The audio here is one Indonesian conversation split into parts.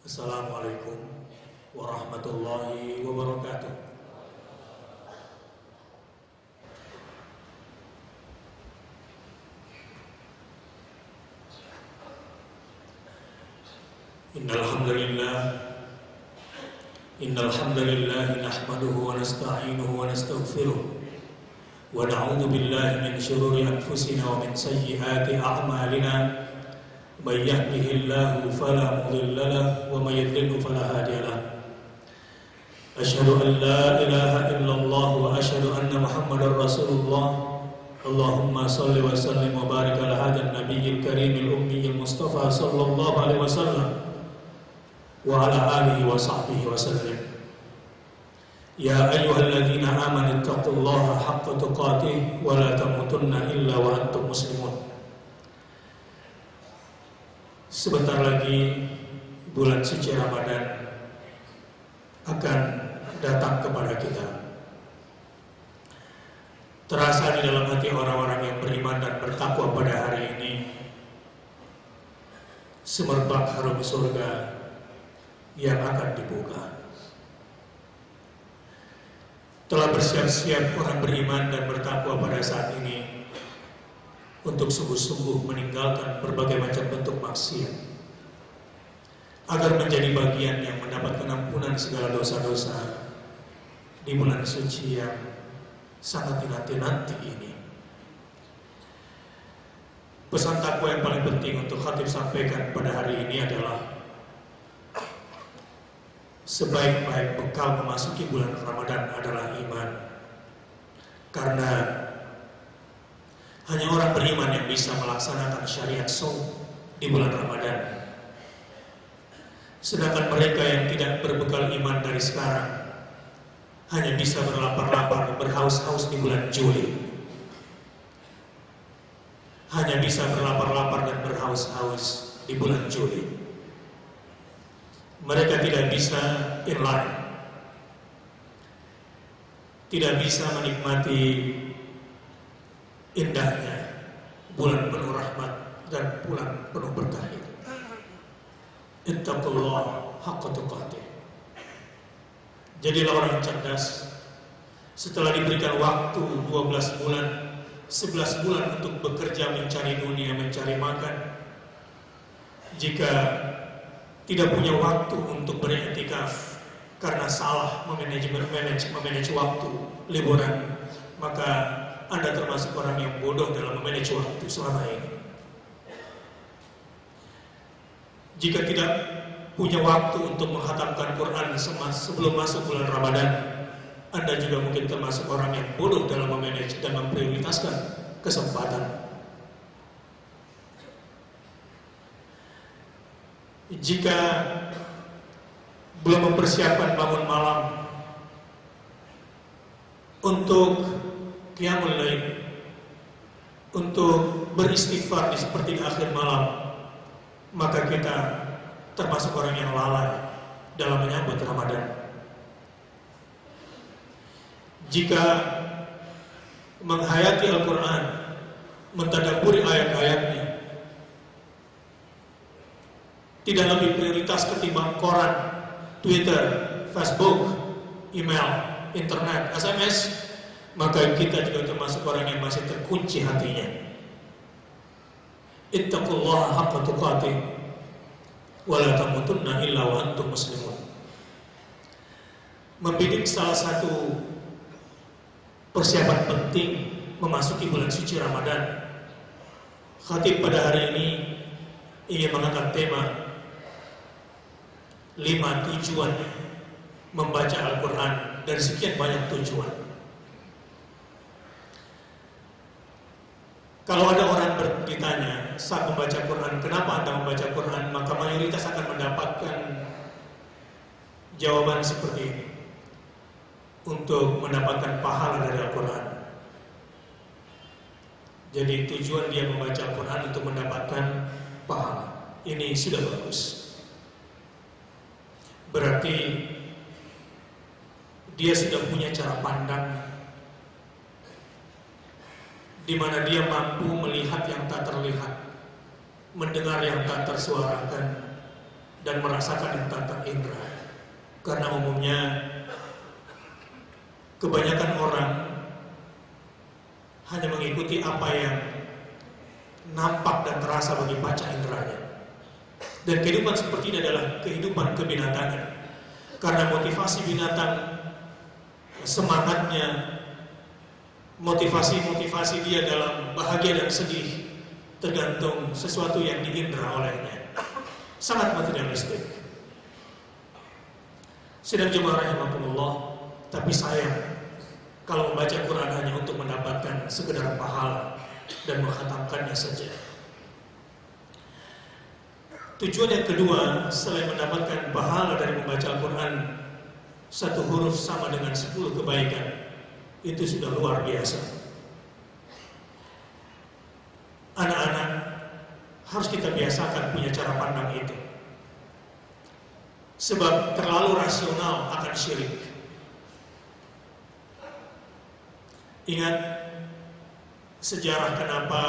Assalamualaikum warahmatullahi wabarakatuh. Innal hamdalillah nahmaduhu wa nasta'inuhu wa nastaghfiruh wa na'udzu billahi min shururi anfusina wa min sayyiati a'malina. May yahdihillahu fala mudilla lahu wa may yudlil fala hadiya lahu. Asyhadu an la ilaha illallah wa asyhadu anna Muhammadar Rasulullah. Allahumma shalli wa sallim wa barik ala hadzal nabiyil karimil ummiyil mustafa sallallahu alaihi wasallam wa ala alihi wa sahbihi wa sallim. Ya ayyuhalladzina amanu taqullaha haqqa tuqatih wa la tamutunna illa wa antum muslimun. Sebentar lagi bulan suci Ramadan akan datang kepada kita. Terasa di dalam hati orang-orang yang beriman dan bertakwa pada hari ini semerbak harum surga yang akan dibuka. Telah bersiap-siap orang beriman dan bertakwa pada saat ini untuk sungguh-sungguh meninggalkan berbagai macam bentuk maksiat, agar menjadi bagian yang mendapatkan ampunan segala dosa-dosa di bulan suci yang sangat dinanti-nanti ini. Pesan takwa yang paling penting untuk khatib sampaikan pada hari ini adalah sebaik-baik bekal memasuki bulan Ramadan adalah iman. Karena hanya orang beriman yang bisa melaksanakan syariat saum di bulan Ramadan. Sedangkan mereka yang tidak berbekal iman dari sekarang hanya bisa berlapar-lapar, berhaus-haus di bulan Juli. Hanya bisa berlapar-lapar dan berhaus-haus di bulan Juli. Mereka tidak bisa inline, tidak bisa menikmati indahnya bulan penuh rahmat dan bulan penuh berkah itu. Ittaqullah haqqa tuqatih. Jadilah orang cerdas. Setelah diberikan waktu 12 bulan, 11 bulan untuk bekerja mencari dunia, mencari makan, jika tidak punya waktu untuk beriktikaf karena salah memanage waktu liburan, maka Anda termasuk orang yang bodoh dalam memanage waktu selama ini. Jika tidak punya waktu untuk menghatamkan Quran sebelum masuk bulan Ramadan, Anda juga mungkin termasuk orang yang bodoh dalam memanage dan memprioritaskan kesempatan. Jika belum mempersiapkan bangun malam untuk qiyamul lail, untuk beristighfar di sepertiga akhir malam, maka kita termasuk orang yang lalai dalam menyambut Ramadan. Jika menghayati Al-Quran, mentadabburi ayat-ayatnya, tidak lebih prioritas ketimbang koran, Twitter, Facebook, email, internet, SMS, maka kita juga termasuk orang yang masih terkunci hatinya. Ittaqullaha haqqa tuqatih wa la tamutunna illa wa antum muslimun. Membidik salah satu persiapan penting memasuki bulan suci Ramadan. Khatib pada hari ini ingin mengangkat tema 5 tujuan membaca Al-Quran dari sekian banyak tujuan. Kalau ada orang ditanya saat membaca Quran, kenapa Anda membaca Quran? Maka mayoritas akan mendapatkan jawaban seperti ini. Untuk mendapatkan pahala dari Al-Quran. Jadi tujuan dia membaca Al-Quran untuk mendapatkan pahala. Ini sudah bagus. Berarti dia sudah punya cara pandang di mana dia mampu melihat yang tak terlihat, mendengar yang tak tersuarakan, dan merasakan tata indera. Karena umumnya kebanyakan orang hanya mengikuti apa yang nampak dan terasa bagi panca inderanya. Dan kehidupan seperti ini adalah kehidupan kebinatangan. Karena motivasi binatang, semangatnya, motivasi dia dalam bahagia dan sedih tergantung sesuatu yang diindra olehnya. Sangat materialistik. Sidang jemaah rahimakumullah, tapi sayang kalau membaca Quran hanya untuk mendapatkan sekedar pahala dan menghatamkannya saja. Tujuan yang kedua, selain mendapatkan pahala dari membaca Al-Quran, satu huruf sama dengan 10 kebaikan. Itu sudah luar biasa. Anak-anak harus kita biasakan punya cara pandang itu. Sebab terlalu rasional akan syirik. Ingat sejarah kenapa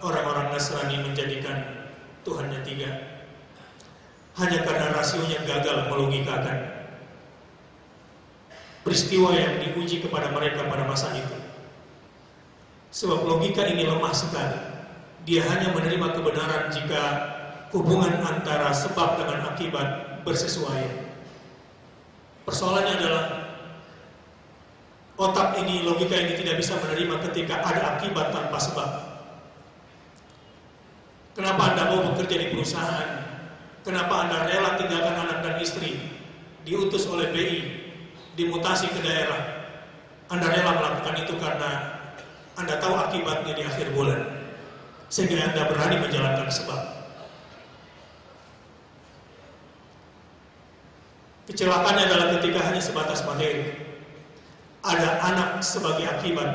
orang-orang Nasrani menjadikan Tuhannya 3. Hanya karena rasionya gagal melogikakan peristiwa yang diuji kepada mereka pada masa itu. Sebab logika ini lemah sekali. Dia hanya menerima kebenaran jika hubungan antara sebab dengan akibat bersesuaian. Persoalannya adalah otak ini, logika ini tidak bisa menerima ketika ada akibat tanpa sebab. Kenapa Anda mau bekerja di perusahaan? Kenapa Anda rela tinggalkan anak dan istri, diutus oleh BI, dimutasi ke daerah? Anda rela melakukan itu karena Anda tahu akibatnya di akhir bulan, sehingga Anda berani menjalankan sebab. Kecelakaannya adalah ketika hanya sebatas materi. Ada anak sebagai akibat,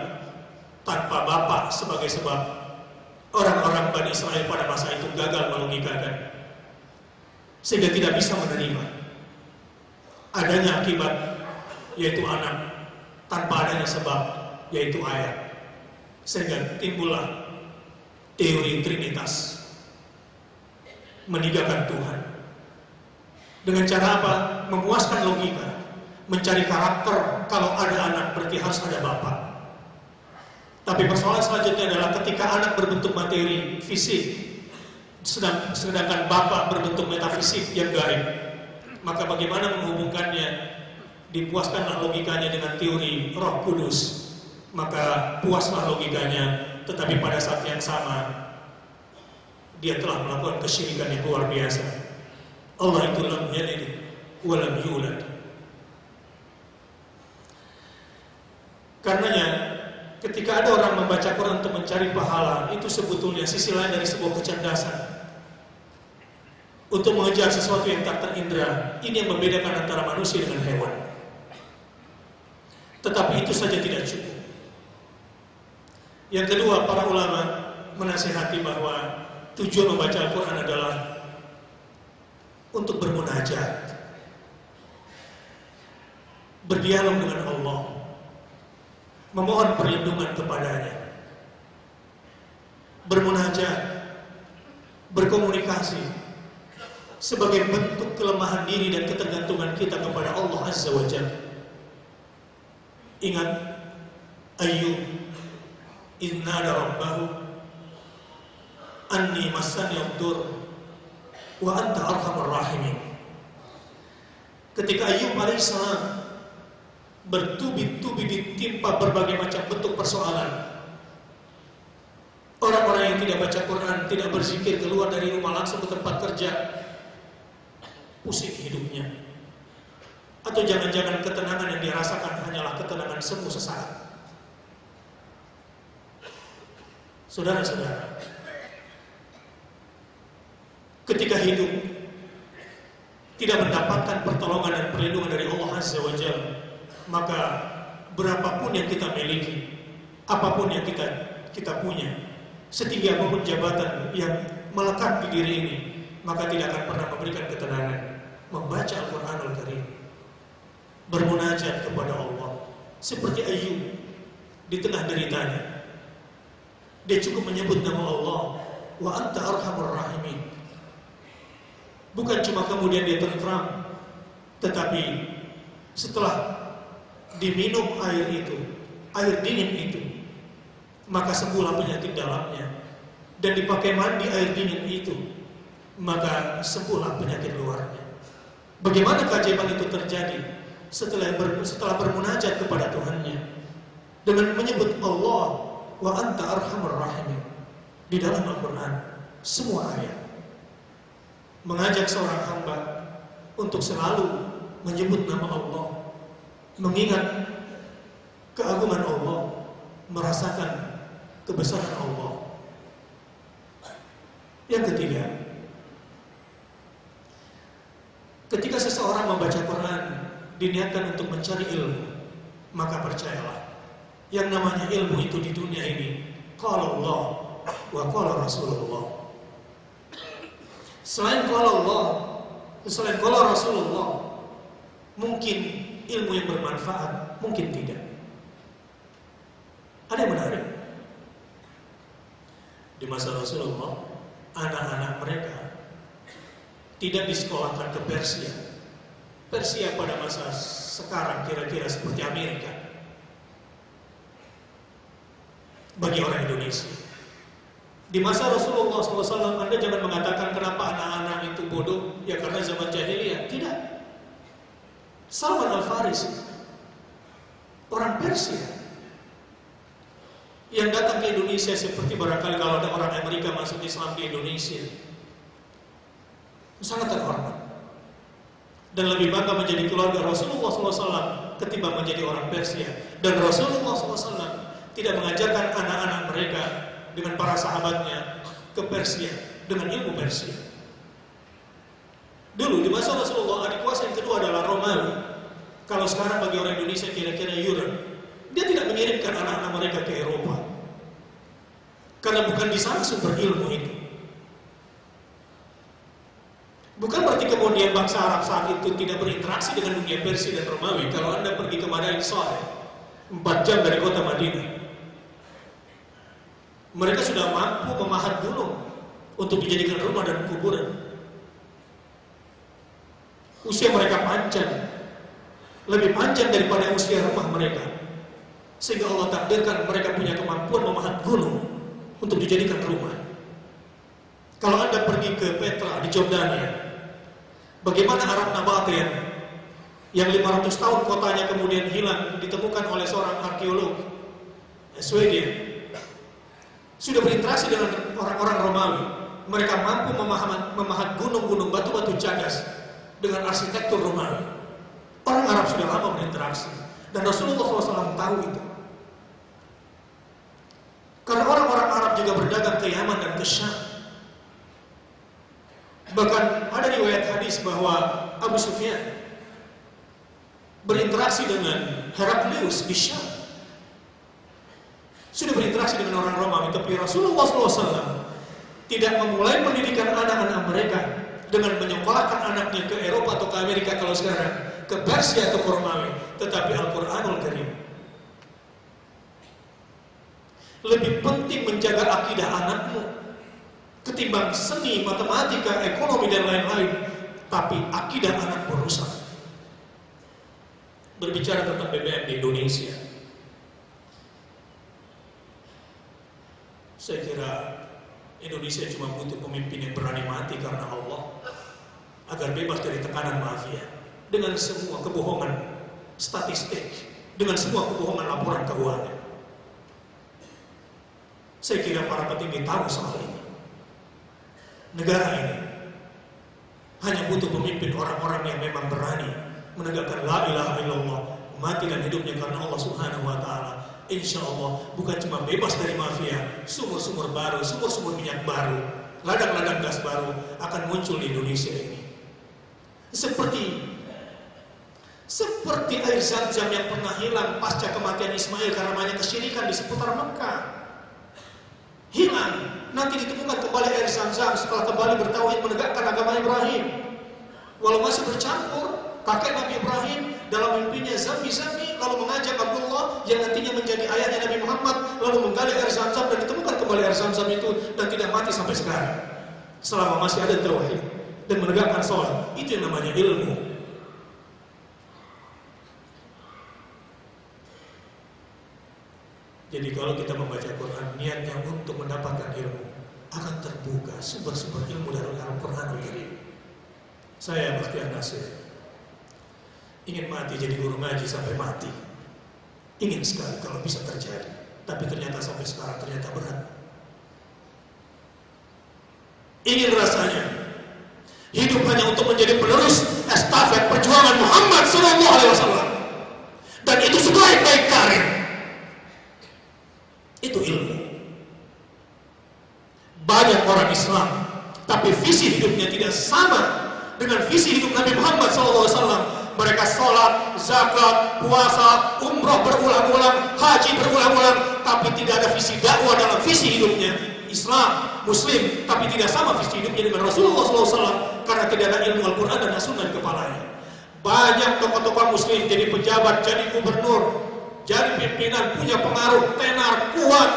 tanpa bapak sebagai sebab. Orang-orang Bani Israel pada masa itu gagal melogikakan, sehingga tidak bisa menerima adanya akibat, yaitu anak, tanpa adanya sebab, yaitu ayat. Sehingga timbullah teori Trinitas, meninggalkan Tuhan. Dengan cara apa? Memuaskan logika, mencari karakter. Kalau ada anak berarti harus ada bapak. Tapi persoalan selanjutnya adalah ketika anak berbentuk materi, fisik, sedangkan bapak berbentuk metafisik yang gaib, maka bagaimana menghubungkannya? Dipuaskanlah logikanya dengan teori Roh Kudus, maka puaslah logikanya, tetapi pada saat yang sama dia telah melakukan kesyirikan yang luar biasa. Allah itu lam yalid wa lam yulad. Karenanya ketika ada orang membaca Quran untuk mencari pahala, itu sebetulnya sisi lain dari sebuah kecerdasan untuk mengejar sesuatu yang tak terindra. Ini yang membedakan antara manusia dengan hewan. Tetapi itu saja tidak cukup. Yang kedua, para ulama menasihati bahwa tujuan membaca Al-Quran adalah untuk bermunajat, berdialog dengan Allah, memohon perlindungan kepadanya, bermunajat, berkomunikasi sebagai bentuk kelemahan diri dan ketergantungan kita kepada Allah Azza wa Jalla. Ingat Ayyub idh nada rabbahu anni massani ad-dur wa anta arhamur rahimin. Ketika Ayyub alaihissalam bertubi-tubi ditimpa berbagai macam bentuk persoalan, orang-orang yang tidak baca Quran, tidak berzikir, keluar dari rumah langsung ke tempat kerja, pusing hidupnya. Atau jangan-jangan ketenangan yang dirasakan hanyalah ketenangan semu sesaat. Saudara-saudara, ketika hidup tidak mendapatkan pertolongan dan perlindungan dari Allah Azza wa Jalla, maka berapapun yang kita miliki, apapun yang kita punya, setinggi apapun jabatan yang melekat di diri ini, maka tidak akan pernah memberikan ketenangan. Membaca Al-Quranul Karim, bermunajat kepada Allah, seperti Ayyub di tengah deritanya, dia cukup menyebut nama Allah, wa anta arhamur rahimin. Bukan cuma kemudian dia tentram, tetapi setelah diminum air itu, air dingin itu, maka sembuhlah penyakit dalamnya. Dan dipakai mandi air dingin itu, maka sembuhlah penyakit luarnya. Bagaimana keajaiban itu terjadi? Setelah bermunajat kepada Tuhannya dengan menyebut Allah wa anta arhamur rahimin di dalam Al-Quran, semua ayat mengajak seorang hamba untuk selalu menyebut nama Allah, mengingat keagungan Allah, merasakan kebesaran Allah. Yang ketiga, ketika seseorang membaca Quran diniatkan untuk mencari ilmu, maka percayalah, yang namanya ilmu itu di dunia ini qala Allah wa qala Rasulullah. Selain qala Allah, selain qala Rasulullah, mungkin ilmu yang bermanfaat, mungkin tidak. Ada yang menarik. Di masa Rasulullah, anak-anak mereka tidak disekolahkan ke Persia. Persia pada masa sekarang kira-kira seperti Amerika bagi orang Indonesia. Di masa Rasulullah SAW, Anda jangan mengatakan kenapa anak-anak itu bodoh, ya karena zaman jahiliyah. Tidak. Salman Al-Farisi, orang Persia, yang datang ke Indonesia seperti barangkali kalau ada orang Amerika masuk Islam di Indonesia, sangat terhormat dan lebih bangga menjadi keluarga Rasulullah SAW ketimbang menjadi orang Persia. Dan Rasulullah SAW tidak mengajarkan anak-anak mereka dengan para sahabatnya ke Persia dengan ilmu Persia. Dulu di masa Rasulullah, adik kuasa yang kedua adalah Romawi. Kalau sekarang bagi orang Indonesia kira-kira Europe. Dia tidak mengirimkan anak-anak mereka ke Eropa, karena bukan di sana sumber ilmu itu. Bukan berarti kemudian bangsa Arab saat itu tidak berinteraksi dengan dunia Persia dan Romawi. Kalau Anda pergi ke Madain Saleh, 4 jam dari kota Madinah, mereka sudah mampu memahat gunung untuk dijadikan rumah dan kuburan. Usia mereka panjang, lebih panjang daripada usia rumah mereka, sehingga Allah takdirkan mereka punya kemampuan memahat gunung untuk dijadikan rumah. Kalau Anda pergi ke Petra di Jordania, bagaimana Arab Nabatean yang 500 tahun kotanya kemudian hilang, ditemukan oleh seorang arkeolog Swedia, sudah berinteraksi dengan orang-orang Romawi. Mereka mampu memahat gunung-gunung, batu-batu cadas dengan arsitektur Romawi. Orang Arab sudah lama berinteraksi, dan Rasulullah SAW tahu itu. Karena orang-orang Arab juga berdagang ke Yaman dan ke Syam. Bahkan ada riwayat hadis bahwa Abu Sufyan berinteraksi dengan Heraklius di Syam. Sudah berinteraksi dengan orang Romawi, tapi Rasulullah SAW tidak memulai pendidikan anak-anak mereka dengan menyekolahkan anaknya ke Eropa atau ke Amerika kalau sekarang, ke Persia atau ke Romawi, tetapi Al-Quranul Karim. Lebih penting menjaga akidah anakmu ketimbang seni, matematika, ekonomi dan lain-lain. Tapi akidah anak berusak. Berbicara tentang BBM di Indonesia, saya kira Indonesia cuma butuh pemimpin yang berani mati karena Allah, agar bebas dari tekanan mafia, dengan semua kebohongan statistik, dengan semua kebohongan laporan keuangan. Saya kira para petinggi tahu soal ini. Negara ini hanya butuh pemimpin orang-orang yang memang berani menegakkan la ilaha illallah, mati dan hidupnya karena Allah Subhanahu wa Ta'ala. Insya Allah bukan cuma bebas dari mafia, sumur-sumur baru, sumur-sumur minyak baru, ladang-ladang gas baru akan muncul di Indonesia ini. Seperti air Zam-Zam yang pernah hilang pasca kematian Ismail karena banyak kesyirikan di seputar Mekah. Hilang, nanti ditemukan kembali air Zam-Zam setelah kembali bertauhid menegakkan agama Ibrahim. Walau masih bercampur, kakek Nabi Ibrahim dalam mimpinya Zami-Zami, lalu mengajak Abdullah yang nantinya menjadi ayahnya Nabi Muhammad, lalu menggali air Zam-Zam dan ditemukan kembali air Zam-Zam itu dan tidak mati sampai sekarang. Selama masih ada tauhid, dan menegakkan sholat. Itu yang namanya ilmu. Jadi kalau kita membaca Quran niatnya untuk mendapatkan ilmu, akan terbuka sumber-sumber ilmu dari Al-Quranul Karim. Saya Bakhtiar Nasir ingin mati jadi guru ngaji sampai mati. Ingin sekali kalau bisa terjadi, tapi ternyata sampai sekarang ternyata berat. Ingin rasanya hidup hanya untuk menjadi penerus estafet perjuangan Muhammad SAW, dan itu sebaik-baik karir. Itu ilmu. Banyak orang Islam, tapi visi hidupnya tidak sama dengan visi hidup Nabi Muhammad SAW. Mereka sholat, zakat, puasa, umroh berulang-ulang, haji berulang-ulang, tapi tidak ada visi dakwah dalam visi hidupnya. Islam, Muslim, tapi tidak sama visi hidupnya dengan Rasulullah SAW, karena tidak ada ilmu Al-Quran dan As-Sunnah di kepalanya. Banyak tokoh-tokoh Muslim jadi pejabat, jadi gubernur, jadi pimpinan, punya pengaruh, tenar, kuat,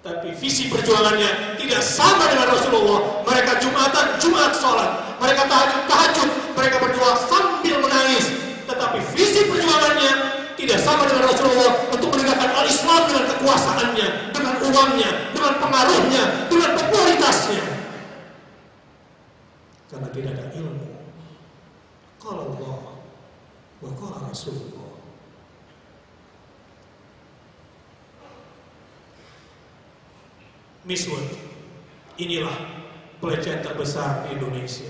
tapi visi perjuangannya tidak sama dengan Rasulullah. Mereka Jumatan, Jumat sholat, mereka tahajud, mereka berdoa sambil menangis, tetapi visi perjuangannya tidak sama dengan Rasulullah untuk menegakkan al-Islam dengan kekuasaannya, dengan uangnya, dengan pengaruhnya, dengan popularitasnya, karena tidak ada ilmu. Qala Allah wa qala Rasulullah. Miswak, inilah pelecehan terbesar di Indonesia.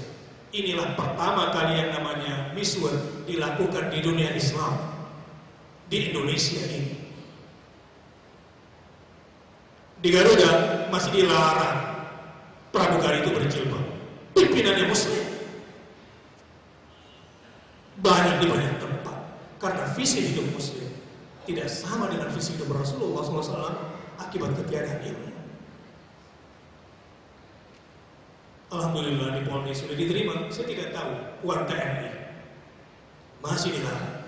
Inilah pertama kali yang namanya miswak dilakukan di dunia Islam, di Indonesia ini. Di Garuda masih dilarang pramugari itu berjilbab. Pimpinannya Muslim. Banyak di banyak tempat, karena visi hidup Muslim tidak sama dengan visi hidup Rasulullah SAW akibat ketiadaan ilmu. Alhamdulillah di Polri sudah diterima. Saya tidak tahu uang TNI masih dilarang.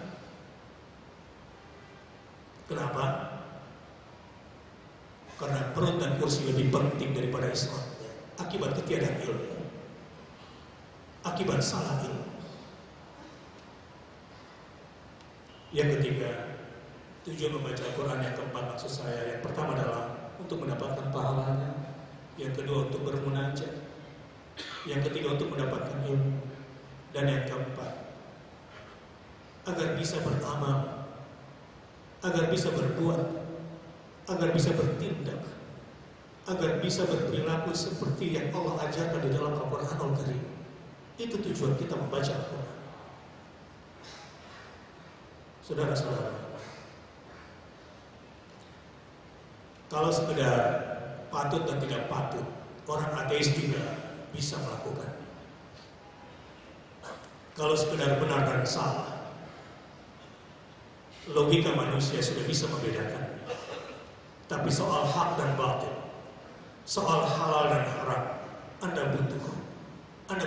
Kenapa? Karena perut dan kursi lebih penting daripada Islam. Akibat ketiadaan ilmu, akibat salah ilmu. Yang ketiga, tujuan membaca Al-Quran yang keempat maksud saya, yang pertama adalah untuk mendapatkan pahalanya, yang kedua untuk bermunajat, yang ketiga untuk mendapatkan ilmu, dan yang keempat agar bisa beramal, agar bisa berbuat, agar bisa bertindak, agar bisa berperilaku seperti yang Allah ajarkan di dalam Al-Quranul Karim. Itu tujuan kita membaca Al-Quran. Saudara-saudara, kalau sekedar patut dan tidak patut, orang ateis juga bisa melakukan. Kalau sekedar benar dan salah, logika manusia sudah bisa membedakan. Tapi soal hak dan batil, soal halal dan haram, Anda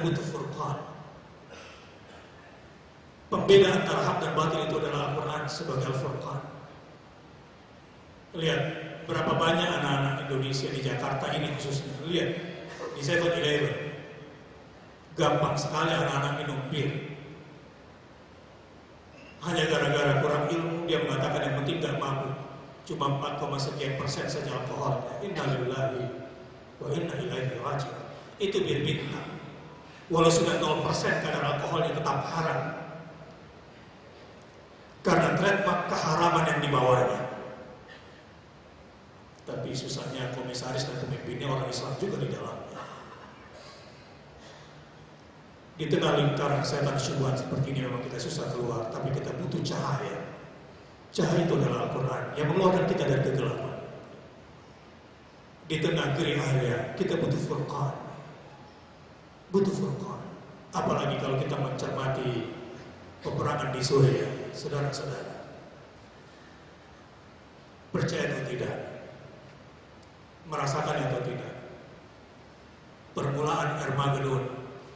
butuh furqan. Pembeda antara hak dan batil itu adalah Al-Quran sebagai Al-Furqan. Lihat berapa banyak anak-anak Indonesia di Jakarta ini khususnya. Lihat di 7-Eleven, gampang sekali anak-anak minum bir. Hanya gara-gara kurang ilmu, dia mengatakan yang penting gak mabuk. Cuma 4,sekian% saja alkoholnya. Innalillahi wa inna ilaihi raji'un. Itu bir bintang. Walau sudah 0% kadar alkoholnya tetap haram, karena trademark keharaman yang dibawanya. Tapi susahnya komisaris dan pemimpinnya orang Islam juga di dalamnya. Di tengah lingkaran setan syubhat seperti ini memang kita susah keluar, tapi kita butuh cahaya. Cahaya itu adalah Al-Quran yang mengeluarkan kita dari kegelapan. Di tengah geri area kita butuh furqan. Butuh furqan. Apalagi kalau kita mencermati peperangan di Suriah. Saudara-saudara, percaya atau tidak, merasakan atau tidak, permulaan Armageddon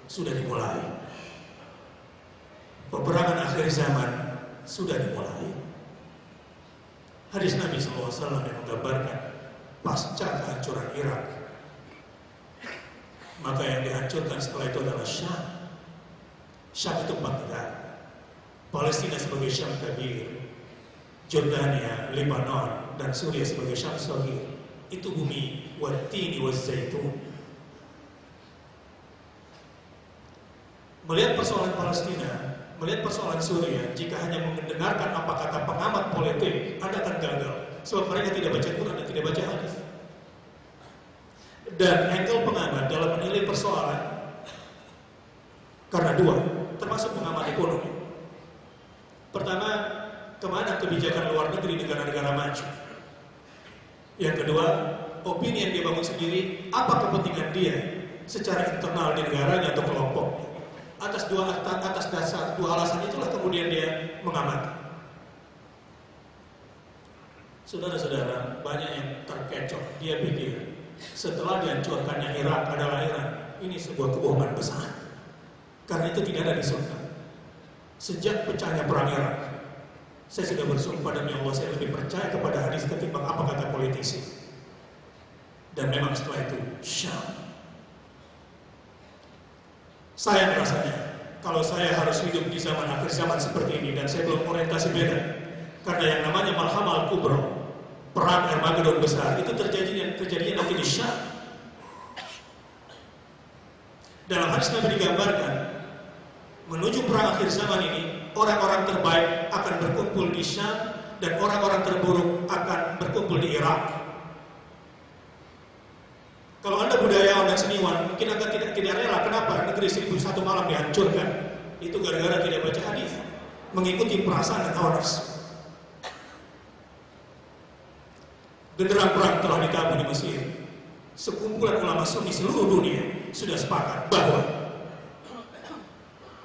sudah dimulai. Peperangan akhir zaman sudah dimulai. Hadis Nabi SAW yang menggambarkan pasca kehancuran Irak, Maka yang dihancurkan setelah itu adalah Syam. Syam itu 4 negara. Palestina sebagai Syam Kabir, Jordania, Lebanon, dan Suriah sebagai Syam Saghir. Itu bumi Wattini Wazzaitun. Melihat persoalan Palestina, melihat persoalan Suriah, jika hanya mendengarkan apa kata pengamat politik, Anda akan gagal. Sebab mereka tidak baca Quran dan tidak baca hadis. Dan angle pengamat dalam menilai persoalan karena 2, termasuk pengamat ekonomi. Pertama, kemana kebijakan luar negeri negara-negara maju? Yang kedua, opini yang dia bangun sendiri, apa kepentingan dia secara internal di negaranya atau kelompoknya. Atas dasar 2 alasan itulah kemudian dia mengamati. Saudara-saudara, banyak yang terkecoh. Dia pikir setelah dihancurkannya Irak adalah Iran. Ini sebuah kebohongan besar. Karena itu tidak ada di surga. Sejak pecahnya perang Irak, saya sudah bersumpah demi Allah, saya lebih percaya kepada hadis ketimbang apa kata politisi. Dan memang setelah itu Syam. Sayang rasanya kalau saya harus hidup di zaman akhir zaman seperti ini dan saya belum orientasi beda. Karena yang namanya Malhamah Al-Kubra, perang Armageddon besar, itu terjadinya nanti di Syam. Dalam hadis Nabi digambarkan, menuju perang akhir zaman ini, orang-orang terbaik akan berkumpul di Syam dan orang-orang terburuk akan berkumpul di Irak. Kalau Anda budayawan dan seniwan, mungkin Anda tidak rela. Kenapa? Negeri 1001 malam dihancurkan. Itu gara-gara tidak baca hadis, mengikuti perasaan dan hawa nafsu. Genderang perang telah ditabuh di Mesir. Sekumpulan ulama Sunni seluruh dunia sudah sepakat bahwa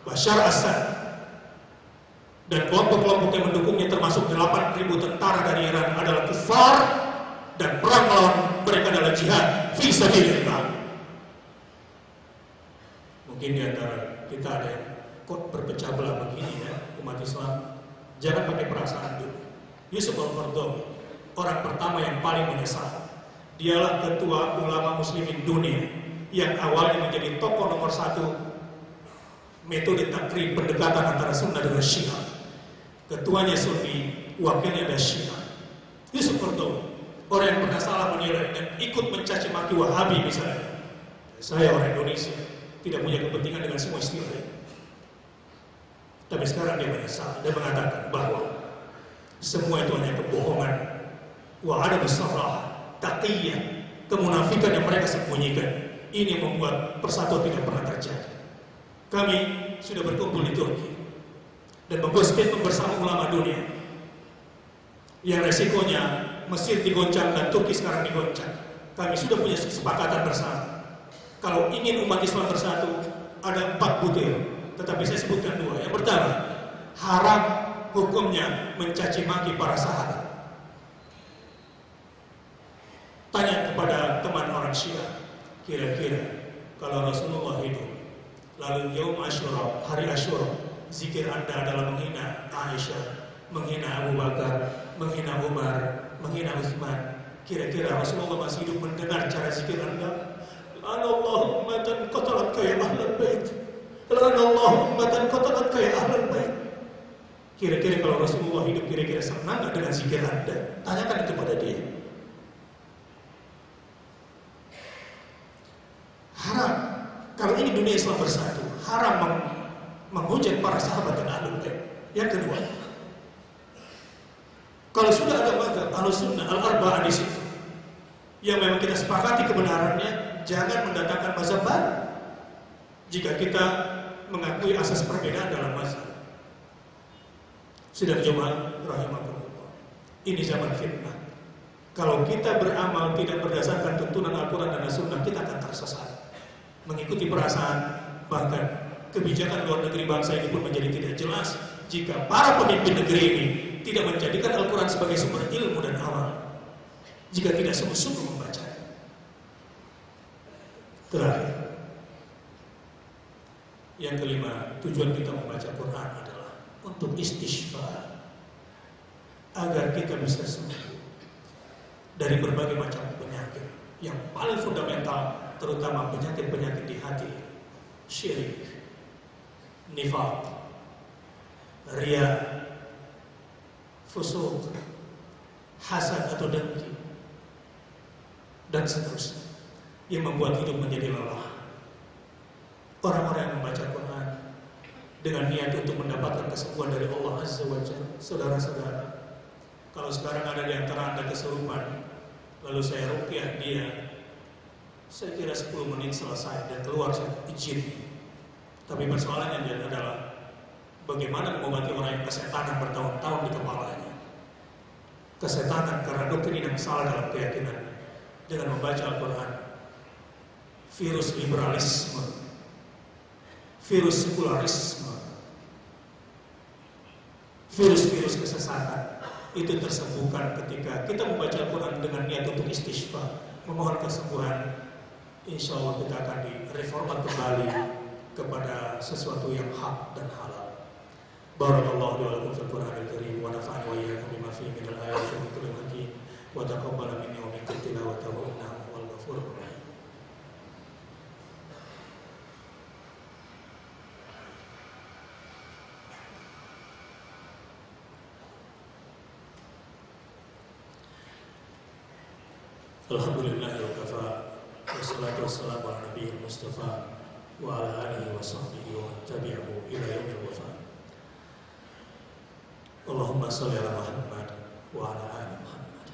Bashar Assad dan kelompok-kelompok yang mendukungnya termasuk 8.000 tentara dari Iran adalah kufar dan perang melawan mereka adalah jihad fi sabilillah. Mungkin di antara kita ada yang kok berpecah belah begini ya, umat Islam. Jangan pakai perasaan dulu. Yusuf Al-Qaradawi, orang pertama yang paling menyesal. Dialah ketua ulama muslimin dunia yang awalnya menjadi tokoh nomor 1 metode takrib pendekatan antara Sunnah dengan Syiah. Ketuanya Sunni, wakilnya ada Syiah. Yusuf Qaradawi, orang yang pernah salah menilai dan ikut mencaci maki Wahabi misalnya. Saya orang Indonesia, tidak punya kepentingan dengan semua istilah ini. Tapi sekarang dia menyesal dan mengatakan bahwa semua itu hanya kebohongan. Wa ada besarlah, taqiyah, kemunafikan yang mereka sembunyikan. Ini yang membuat persatuan tidak pernah terjadi. Kami sudah berkumpul di Turki dan membuat statement bersama ulama dunia yang resikonya Mesir digoncang dan Turki sekarang digoncang. Kami sudah punya kesepakatan bersama. Kalau ingin umat Islam bersatu, ada 4 butir, tetapi saya sebutkan 2. Yang pertama, haram hukumnya mencaci maki para sahabat. Tanya kepada teman orang Syiah, kira-kira kalau Rasulullah hidup, lalu Yaum Asyura, hari Asyura, zikir Anda adalah menghina Aisyah, menghina Abu Bakar, menghina Umar, menghina Utsman. Kira-kira Rasulullah masih hidup mendengar cara zikir Anda? La'anallahu ummatan qatalat ya ahlul bait. La'anallahu ummatan qatalat ya ahlul bait. Kira-kira kalau Rasulullah hidup, kira-kira senang enggak dengan zikir Anda? Tanyakan itu pada dia. Haram. Kalau ini dunia Islam bersatu, haram menghujat para sahabat dan ahlul bait. Yang kedua, kalau sudah ada mazhab Ahlussunnah Al-Arba'ah di situ, yang memang kita sepakati kebenarannya, jangan mendatangkan mazhab baru. Jika kita mengakui asas perbedaan dalam mazhab. Sidang Jumat rahimahullah. Ini zaman fitnah. Kalau kita beramal tidak berdasarkan tuntunan Al-Quran dan As-Sunnah, kita akan tersesat. Mengikuti perasaan, bahkan kebijakan luar negeri bangsa ini pun menjadi tidak jelas jika para pemimpin negeri ini tidak menjadikan Al-Quran sebagai sumber ilmu dan amal, jika tidak sungguh-sungguh membaca. Terakhir, yang kelima, tujuan kita membaca Quran adalah untuk istighfar, agar kita bisa sembuh dari berbagai macam penyakit. Yang paling fundamental terutama penyakit-penyakit di hati, syirik, nifaq, riya, fusuk, hasad atau dengki, dan seterusnya, yang membuat hidup menjadi lelah. Orang-orang yang membaca Quran dengan niat untuk mendapatkan kesembuhan dari Allah Azza wa Jalla, saudara-saudara, kalau sekarang ada di antara Anda kesurupan, lalu saya ruqyah dia, saya kira 10 menit selesai dan keluar izin. Tapi persoalannya adalah bagaimana mengobati orang yang kesetanan bertahun-tahun di kepalanya. Kesetanan karena doktrin yang salah dalam keyakinannya. Dengan membaca Al-Quran, virus liberalisme, virus sekularisme, virus-virus kesesatan itu tersembuhkan ketika kita membaca Al-Quran dengan niat untuk istighfar, memohon kesembuhan. Insya Allah kita akan direformat kembali kepada sesuatu yang hak dan halal. Barakallahu li wa lakum fil Qur'anil karim wa nafa'ani wa iyyakum bima fihi minal ayati wa dzikril hakim wa taqabbal minni wa minkum tilawatahu innahu huwal ghafurur rahim. Alhamdulillah wa kafa, wassalatu wassalamu ala nabiyil mustafa wa ala alihi wa sahbihi wa man tabi'ahu ila yaumil wafa. Allahumma shalli ala Muhammad wa ala ali Muhammad.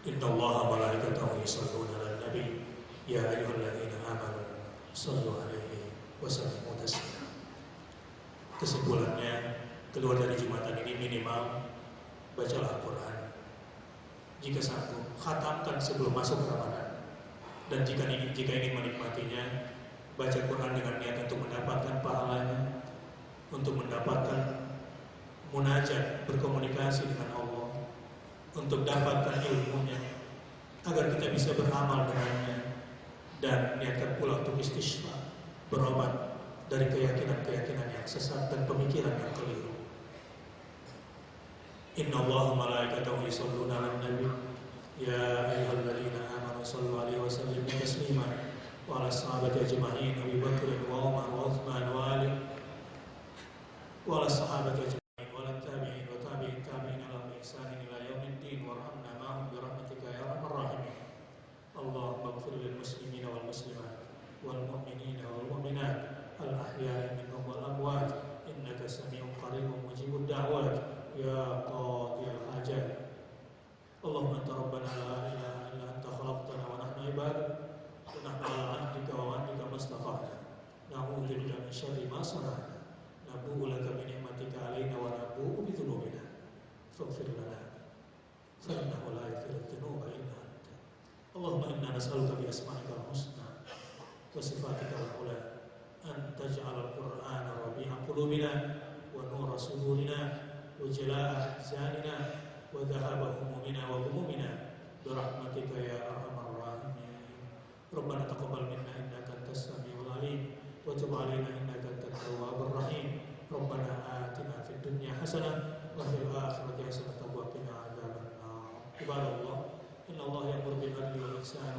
Inna Allaha wa malaikatahu yusholluna 'alan nabi ya ayyuhalladzina amanu shallu 'alaihi wa sallimu taslima. Kesimpulannya, keluar dari Jumatan ini minimal bacalah Al-Quran. Jika sanggup, khatamkan sebelum masuk Ramadan. Dan jika ingin menikmatinya, baca Quran dengan niat untuk mendapatkan pahalanya, untuk mendapatkan munajat, berkomunikasi dengan Allah, untuk dapatkan ilmunya, agar kita bisa beramal dengannya, dan niatkan pula untuk istighfar, berobat dari keyakinan-keyakinan yang sesat dan pemikiran yang keliru. Inna Allaha malaikatahu yusholluna 'alan nabi ya ayyuhalladzina amanu shallu 'alaihi wa sallimu taslima wa 'ala sahabati ajma'in Abi Bakr wa Umar wa Utsman wa Ali wa 'ala sahabati ajma'in wa 'ala tabi'in wa tabi'in tabi'in lahum bi ihsanin ila yaumiddin warhamna ma'hum bi rahmatika ya arhamar rahimin. Allahumma ighfir lil muslimina wal muslimat wal mu'minina wal mu'minat al ahya'i minhum wal amwat innaka sami'un qaribun mujibud da'wat ya qadiyal hajat. Allahumma anta rabbana la ilaha illa anta khalaqtana wa nahnu ibaduk wa nahnu ala ahdika wa wa'dika mastata'na na'udzu bika min syarri ma sana'na nabu'u laka bi ni'matika 'alaina wa nabu'u bi dzunubina faghfir lana fa innahu la yaghfiru dzunuba illa anta. Allahumma inna nas'aluka bi asma'ikal husna wa sifatikal ula an taj'alal qur'ana rabi'a qulubina wa nura sudurina wa jalaa ahzanina wa dhahaba humumina wa humumina bi rahmatika ya arhamar rahimin. Rabbana taqabbal minna innaka antas samiul alim wa tub 'alaina innaka antat tawwabur rahim. Rabbana atina fid dunya hasanah wa fil akhirati hasanah wa qina adzabannar. Ibadallah, inna Allah ya'muru bil adli wal ihsan